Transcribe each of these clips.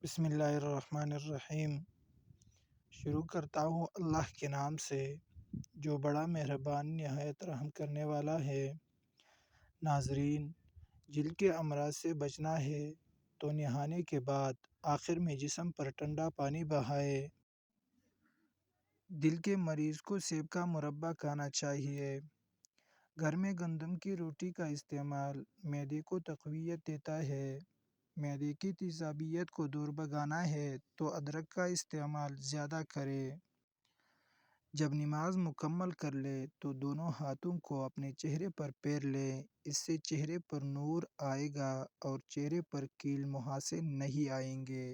بسم اللہ الرحمن الرحیم۔ شروع کرتا ہوں اللہ کے نام سے جو بڑا مہربان نہایت رحم کرنے والا ہے۔ ناظرین، جلد کے امراض سے بچنا ہے تو نہانے کے بعد آخر میں جسم پر ٹھنڈا پانی بہائے۔ دل کے مریض کو سیب کا مربع کھانا چاہیے۔ گھر میں گندم کی روٹی کا استعمال معدے کو تقویت دیتا ہے۔ معدے کی تیزابیت کو دور بھگانا ہے تو ادرک کا استعمال زیادہ کرے۔ جب نماز مکمل کر لے تو دونوں ہاتھوں کو اپنے چہرے پر پھیر لے، اس سے چہرے پر نور آئے گا اور چہرے پر کیل مہاسے نہیں آئیں گے۔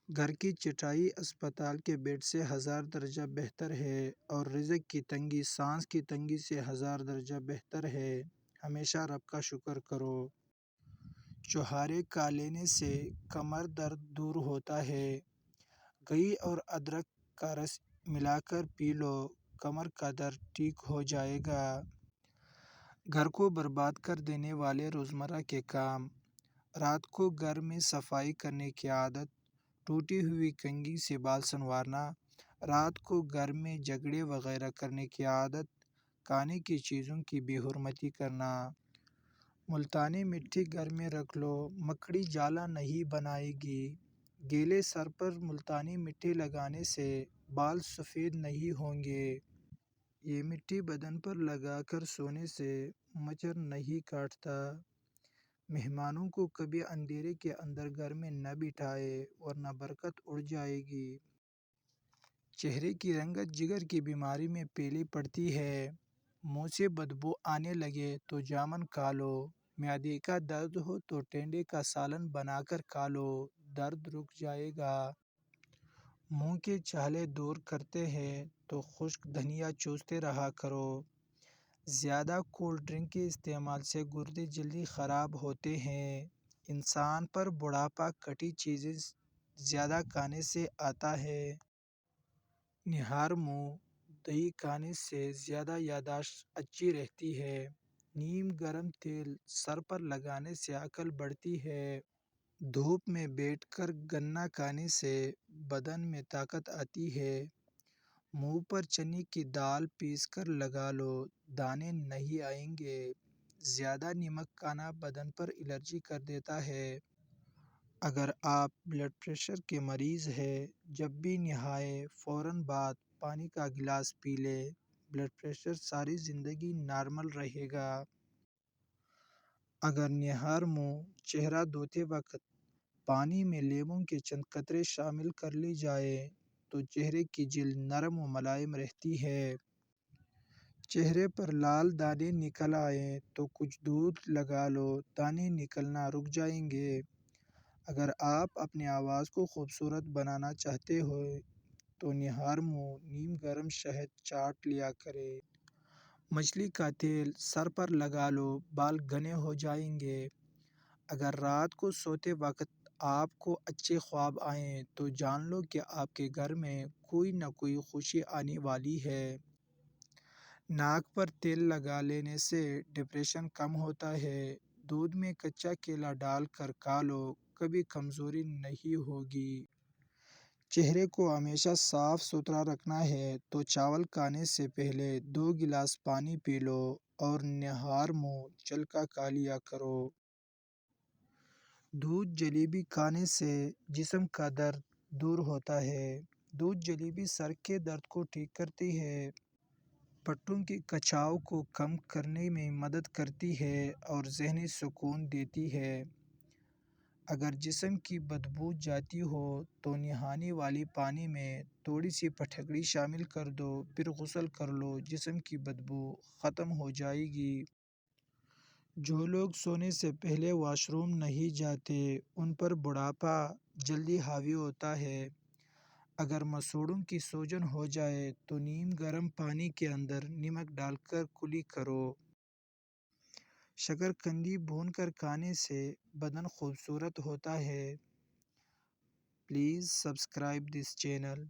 گھر کی چٹائی اسپتال کے بیڈ سے 1000 درجہ بہتر ہے اور رزق کی تنگی سانس کی تنگی سے 1000 درجہ بہتر ہے۔ ہمیشہ رب کا شکر کرو۔ چھہارے کھا لینے سے کمر درد دور ہوتا ہے۔ گھی اور ادرک کا رس ملا کر پی لو، کمر کا درد ٹھیک ہو جائے گا۔ گھر کو برباد کر دینے والے روزمرہ کے کام: رات کو گھر میں صفائی کرنے کی عادت، ٹوٹی ہوئی کنگھی سے بال سنوارنا، رات کو گھر میں جھگڑے وغیرہ کرنے کی عادت، کھانے کی چیزوں کی بے حرمتی کرنا۔ ملتانی مٹی گھر میں رکھ لو، مکڑی جالا نہیں بنائے گی۔ گیلے سر پر ملتانی مٹی لگانے سے بال سفید نہیں ہوں گے۔ یہ مٹی بدن پر لگا کر سونے سے مچھر نہیں کاٹتا۔ مہمانوں کو کبھی اندھیرے کے اندر گھر میں نہ بٹھائے ورنہ برکت اڑ جائے گی۔ چہرے کی رنگت جگر کی بیماری میں پیلی پڑتی ہے۔ منہ سے بدبو آنے لگے تو جامن کھا لو۔ معدے کا درد ہو تو ٹنڈے کا سالن بنا کر کھا لو، درد رک جائے گا۔ منہ کے چھالے دور کرتے ہیں تو خشک دھنیا چوستے رہا کرو۔ زیادہ کولڈ ڈرنک کے استعمال سے گردے جلدی خراب ہوتے ہیں۔ انسان پر بڑھاپا کھٹی چیزیں زیادہ کھانے سے آتا ہے۔ نہار منہ دہی کھانے سے زیادہ یادداشت اچھی رہتی ہے۔ نیم گرم تیل سر پر لگانے سے عقل بڑھتی ہے۔ دھوپ میں بیٹھ کر گنا کھانے سے بدن میں طاقت آتی ہے۔ منہ پر چنے کی دال پیس کر لگا لو، دانے نہیں آئیں گے۔ زیادہ نمک کھانا بدن پر الرجی کر دیتا ہے۔ اگر آپ بلڈ پریشر کے مریض ہیں، جب بھی نہائے فوراً بعد پانی کا گلاس پی لے، بلڈ پریشر ساری زندگی نارمل رہے گا۔ اگر نہار منہ چہرہ دھوتے وقت پانی میں لیموں کے چند قطرے شامل کر لی جائے تو چہرے کی جلد نرم و ملائم رہتی ہے۔ چہرے پر لال دانے نکل آئیں تو کچھ دودھ لگا لو، دانے نکلنا رک جائیں گے۔ اگر آپ اپنی آواز کو خوبصورت بنانا چاہتے ہو تو نہار منہ نیم گرم شہد چاٹ لیا کرے۔ مچھلی کا تیل سر پر لگا لو، بال گھنے ہو جائیں گے۔ اگر رات کو سوتے وقت آپ کو اچھے خواب آئیں تو جان لو کہ آپ کے گھر میں کوئی نہ کوئی خوشی آنے والی ہے۔ ناک پر تیل لگا لینے سے ڈپریشن کم ہوتا ہے۔ دودھ میں کچا کیلا ڈال کر کھا لو، کبھی کمزوری نہیں ہوگی۔ چہرے کو ہمیشہ صاف ستھرا رکھنا ہے تو چاول کھانے سے پہلے 2 گلاس پانی پی لو اور نہار منہ چھلکا کھا لیا کرو۔ دودھ جلیبی کھانے سے جسم کا درد دور ہوتا ہے۔ دودھ جلیبی سر کے درد کو ٹھیک کرتی ہے، پٹھوں کے کھچاؤ کو کم کرنے میں مدد کرتی ہے اور ذہنی سکون دیتی ہے۔ اگر جسم کی بدبو جاتی ہو تو نہانے والے پانی میں تھوڑی سی پھٹکڑی شامل کر دو، پھر غسل کر لو، جسم کی بدبو ختم ہو جائے گی۔ جو لوگ سونے سے پہلے واش روم نہیں جاتے ان پر بڑھاپا جلدی حاوی ہوتا ہے۔ اگر مسوڑھوں کی سوجن ہو جائے تو نیم گرم پانی کے اندر نمک ڈال کر کلی کرو۔ شکرقندی بھون کر کھانے سے بدن خوبصورت ہوتا ہے۔ Please subscribe this channel.